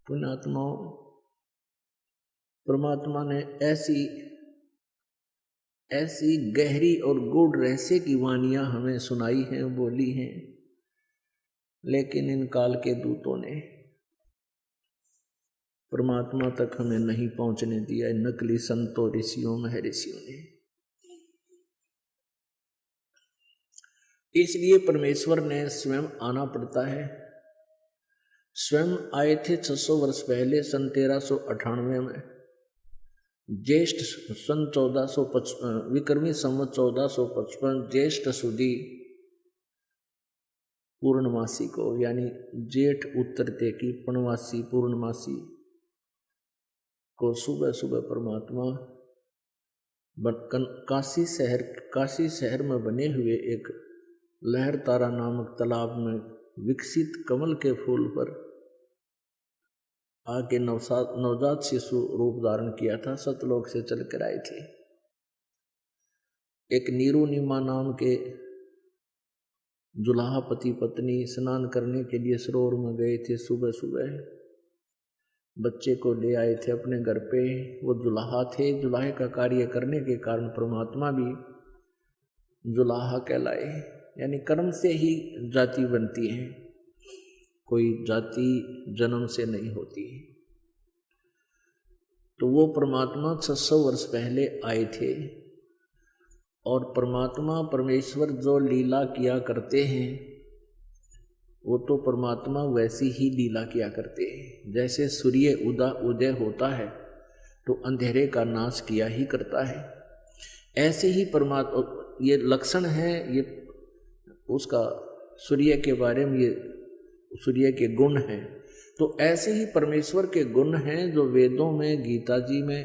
पुण्यात्माओं, परमात्मा ने ऐसी गहरी और गूढ़ रहस्य की वाणियां हमें सुनाई हैं, बोली हैं, लेकिन इन काल के दूतों ने परमात्मा तक हमें नहीं पहुंचने दिया। नकली संतों, ऋषियों, महर्षियों ने। इसलिए परमेश्वर ने स्वयं आना पड़ता है। स्वयं आए थे 600 वर्ष पहले, सन 1398 में, ज्येष्ठ सन 1455, विक्रमी संवत 1455 ज्येष्ठ सुदी पूर्णमासी को, यानी जेठ उतरते की पूर्णमासी को सुबह सुबह परमात्मा काशी शहर में बने हुए एक लहर तारा नामक तालाब में विकसित कमल के फूल पर आके नवजात शिशु रूप धारण किया था। सतलोक से चल कर आए थे। एक नीरू नीमा नाम के जुलाहा पति पत्नी स्नान करने के लिए सरोवर में गए थे। सुबह सुबह बच्चे को ले आए थे अपने घर पे। वो जुलाहा थे। जुलाहे का कार्य करने के कारण परमात्मा भी जुलाहा कहलाए, यानी कर्म से ही जाति बनती है, कोई जाति जन्म से नहीं होती। तो वो परमात्मा 600 वर्ष पहले आए थे। और परमात्मा परमेश्वर जो लीला किया करते हैं वो तो परमात्मा वैसी ही लीला किया करते हैं। जैसे सूर्य उदय होता है तो अंधेरे का नाश किया ही करता है, ऐसे ही परमात्मा, ये लक्षण है, ये उसका सूर्य के बारे में, ये सूर्य के गुण हैं। तो ऐसे ही परमेश्वर के गुण हैं जो वेदों में, गीता जी में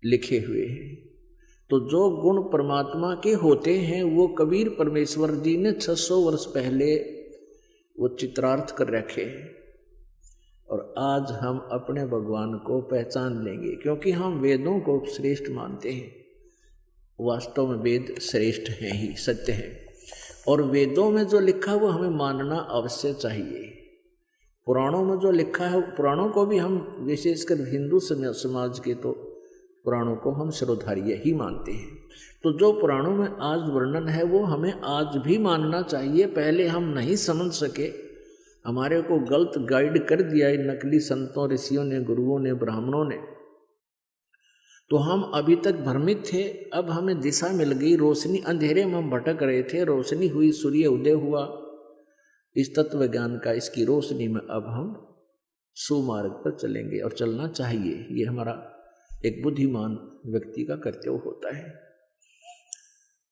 लिखे हुए हैं। तो जो गुण परमात्मा के होते हैं वो कबीर परमेश्वर जी ने 600 वर्ष पहले वो चित्रार्थ कर रखे हैं। और आज हम अपने भगवान को पहचान लेंगे, क्योंकि हम वेदों को श्रेष्ठ मानते हैं। वास्तव में वेद श्रेष्ठ हैं ही, सत्य है। और वेदों में जो लिखा है वो हमें मानना अवश्य चाहिए। पुराणों में जो लिखा है, पुराणों को भी हम, विशेषकर हिंदू समाज के, तो पुराणों को हम शिरोधार्य ही मानते हैं। तो जो पुराणों में आज वर्णन है वो हमें आज भी मानना चाहिए। पहले हम नहीं समझ सके, हमारे को गलत गाइड कर दिया नकली संतों, ऋषियों ने, गुरुओं ने, ब्राह्मणों ने, तो हम अभी तक भ्रमित थे। अब हमें दिशा मिल गई, रोशनी, अंधेरे में हम भटक रहे थे, रोशनी हुई, सूर्य उदय हुआ इस तत्व ज्ञान का। इसकी रोशनी में अब हम सुमार्ग पर चलेंगे और चलना चाहिए। ये हमारा एक बुद्धिमान व्यक्ति का कर्तव्य होता है।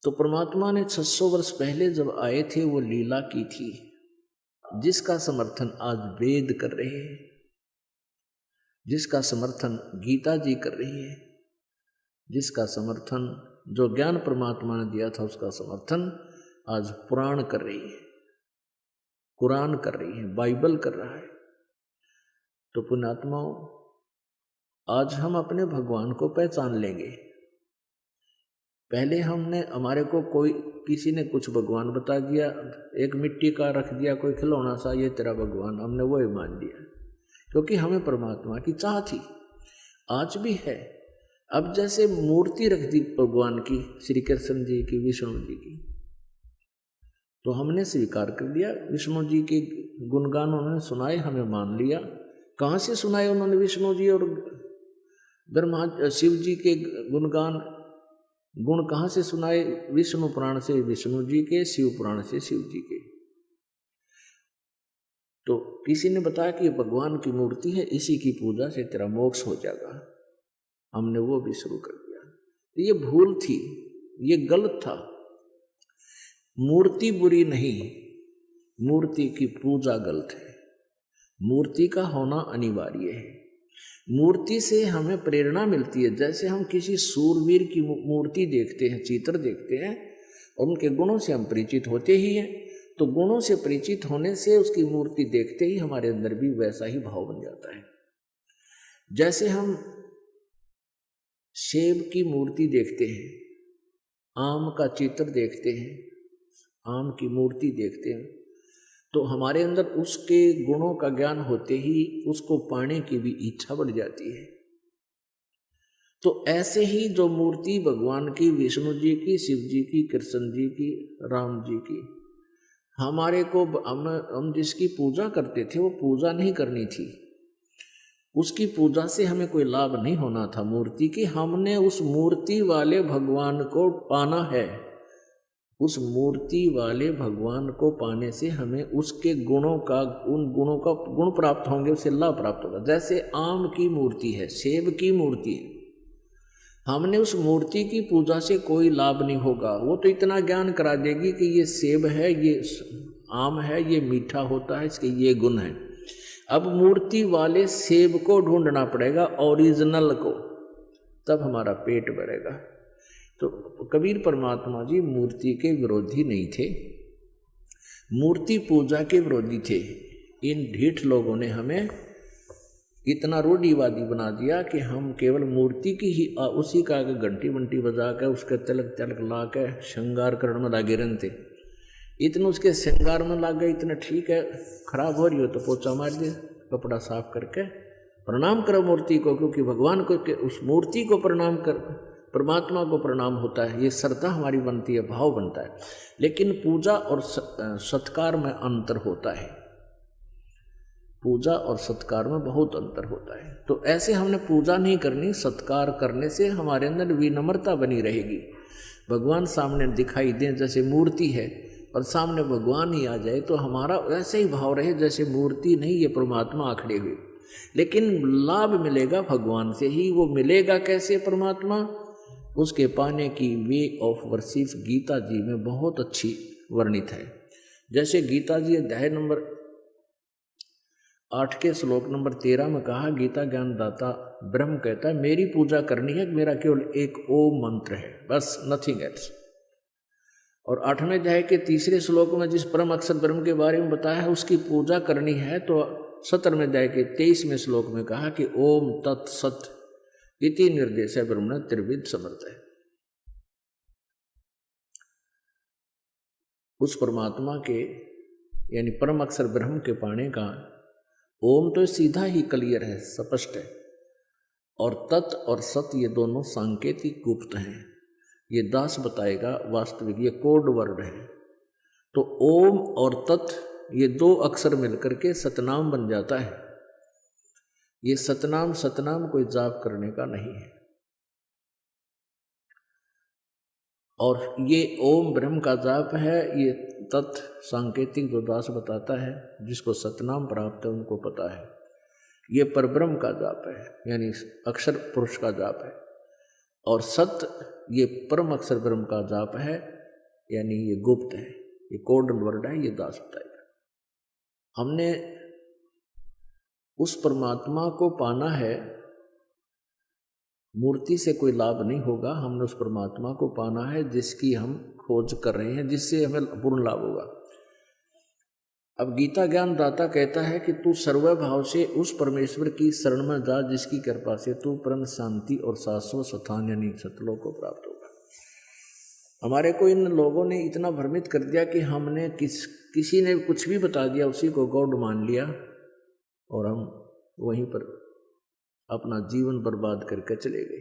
तो परमात्मा ने 600 वर्ष पहले जब आए थे वो लीला की थी, जिसका समर्थन आज वेद कर रहे हैं, जिसका समर्थन गीता जी कर रही है, जिसका समर्थन जो ज्ञान परमात्मा ने दिया था उसका समर्थन आज पुराण कर रही है, कुरान कर रही है, बाइबल कर रहा है। तो पुण्यात्माओं, आज हम अपने भगवान को पहचान लेंगे। पहले हमारे को किसी ने कुछ भगवान बता दिया, एक मिट्टी का रख दिया कोई खिलौना सा, ये तेरा भगवान, हमने वो ही मान लिया, क्योंकि हमें परमात्मा की चाह थी। आज भी है। अब जैसे मूर्ति रख दी भगवान की, श्री कृष्ण जी की, विष्णु जी की, तो हमने स्वीकार कर दिया। विष्णु जी के गुणगान उन्होंने सुनाए, हमें मान लिया। कहाँ से सुनाए उन्होंने विष्णु जी और ब्रह्मा शिव जी के गुणगान, गुण कहाँ से सुनाए? विष्णु पुराण से विष्णु जी के, शिव पुराण से शिव जी के। तो किसी ने बताया कि भगवान की मूर्ति है, इसी की पूजा से तेरा मोक्ष हो जाएगा। हमने वो भी शुरू कर दिया। तो ये भूल थी, ये गलत था। मूर्ति बुरी नहीं, मूर्ति की पूजा गलत है। मूर्ति का होना अनिवार्य है। मूर्ति से हमें प्रेरणा मिलती है। जैसे हम किसी सूरवीर की मूर्ति देखते हैं, चित्र देखते हैं, और उनके गुणों से हम परिचित होते ही हैं। तो गुणों से परिचित होने से उसकी मूर्ति देखते ही हमारे अंदर भी वैसा ही भाव बन जाता है। जैसे हम सेब की मूर्ति देखते हैं, आम का चित्र देखते हैं, आम की मूर्ति देखते हैं, तो हमारे अंदर उसके गुणों का ज्ञान होते ही उसको पाने की भी इच्छा बढ़ जाती है। तो ऐसे ही जो मूर्ति भगवान की, विष्णु जी की, शिव जी की, कृष्ण जी की, राम जी की, हमारे को हम जिसकी पूजा करते थे वो पूजा नहीं करनी थी, उसकी पूजा से हमें कोई लाभ नहीं होना था मूर्ति की। हमने उस मूर्ति वाले भगवान को पाना है। उस मूर्ति वाले भगवान को पाने से हमें उसके गुणों का, उन गुणों का गुण प्राप्त होंगे, उससे लाभ प्राप्त होगा। जैसे आम की मूर्ति है, सेब की मूर्ति है, हमने उस मूर्ति की पूजा से कोई लाभ नहीं होगा। वो तो इतना ज्ञान करा देगी कि ये सेब है, ये आम है, ये मीठा होता है, इसके ये गुण है। अब मूर्ति वाले सेब को ढूंढना पड़ेगा, ओरिजिनल को, तब हमारा पेट भरेगा। तो कबीर परमात्मा जी मूर्ति के विरोधी नहीं थे, मूर्ति पूजा के विरोधी थे। इन ढीठ लोगों ने हमें इतना रूढ़िवादी बना दिया कि हम केवल मूर्ति की ही उसी का घंटी वंटी बजा कर उसके तिलक तिलक ला के श्रृंगार करने में लगे रहते। इतना उसके श्रृंगार में लग गए, इतना ठीक है, खराब हो रही हो तो पोछा मार दे, कपड़ा साफ करके प्रणाम करो मूर्ति को, क्योंकि भगवान को उस मूर्ति को प्रणाम कर, परमात्मा को प्रणाम होता है। ये श्रद्धा हमारी बनती है, भाव बनता है। लेकिन पूजा और सत्कार में अंतर होता है, पूजा और सत्कार में बहुत अंतर होता है। तो ऐसे हमने पूजा नहीं करनी, सत्कार करने से हमारे अंदर विनम्रता बनी रहेगी। भगवान सामने दिखाई दें जैसे मूर्ति है और सामने भगवान ही आ जाए तो हमारा ऐसे ही भाव रहे जैसे मूर्ति नहीं, ये परमात्मा आखड़े हुए। लेकिन लाभ मिलेगा भगवान से ही। वो मिलेगा कैसे परमात्मा, उसके पाने की वे ऑफ वर्शिप गीता जी में बहुत अच्छी वर्णित है। जैसे गीता जी अध्याय नंबर 8 के श्लोक नंबर 13 में कहा, गीता ज्ञान दाता ब्रह्म कहता है मेरी पूजा करनी है, मेरा केवल एक ओम मंत्र है, बस, नथिंग एल्स। और 8वें अध्याय के 3 श्लोक में जिस परम अक्षर ब्रह्म के बारे में बताया है उसकी पूजा करनी है, तो 17वें अध्याय के 23वें श्लोक में कहा कि ओम तत्सत इति निर्देश है ब्रह्म त्रिविध समर्थ है। उस परमात्मा के यानी परम अक्षर ब्रह्म के पाने का ओम तो सीधा ही क्लियर है, स्पष्ट है, और तत् और सत ये दोनों सांकेतिक गुप्त हैं। ये दास बताएगा, वास्तविक ये कोड वर्ड है। तो ओम और तत् ये 2 अक्षर मिलकर के सतनाम बन जाता है। ये सतनाम कोई जाप करने का नहीं है। और ये ओम ब्रह्म का जाप है, ये तत् सांकेतिक जो दास बताता है, जिसको सतनाम प्राप्त है उनको पता है, ये परब्रह्म का जाप है, यानी अक्षर पुरुष का जाप है। और सत ये परम अक्षर ब्रह्म का जाप है, यानी ये गुप्त है, ये कोड वर्ड है, ये दास बताएगा। हमने उस परमात्मा को पाना है, मूर्ति से कोई लाभ नहीं होगा। हमने उस परमात्मा को पाना है जिसकी हम खोज कर रहे हैं, जिससे हमें पूर्ण लाभ होगा। अब गीता ज्ञान दाता कहता है कि तू सर्वभाव से उस परमेश्वर की शरण में जा जिसकी कृपा से तू परम शांति और शाश्वत स्थान यानी सतलोक को प्राप्त होगा। हमारे को इन लोगों ने इतना भ्रमित कर दिया कि हमने किसी ने कुछ भी बता दिया, उसी को गॉड मान लिया और हम वहीं पर अपना जीवन बर्बाद करके चले गए।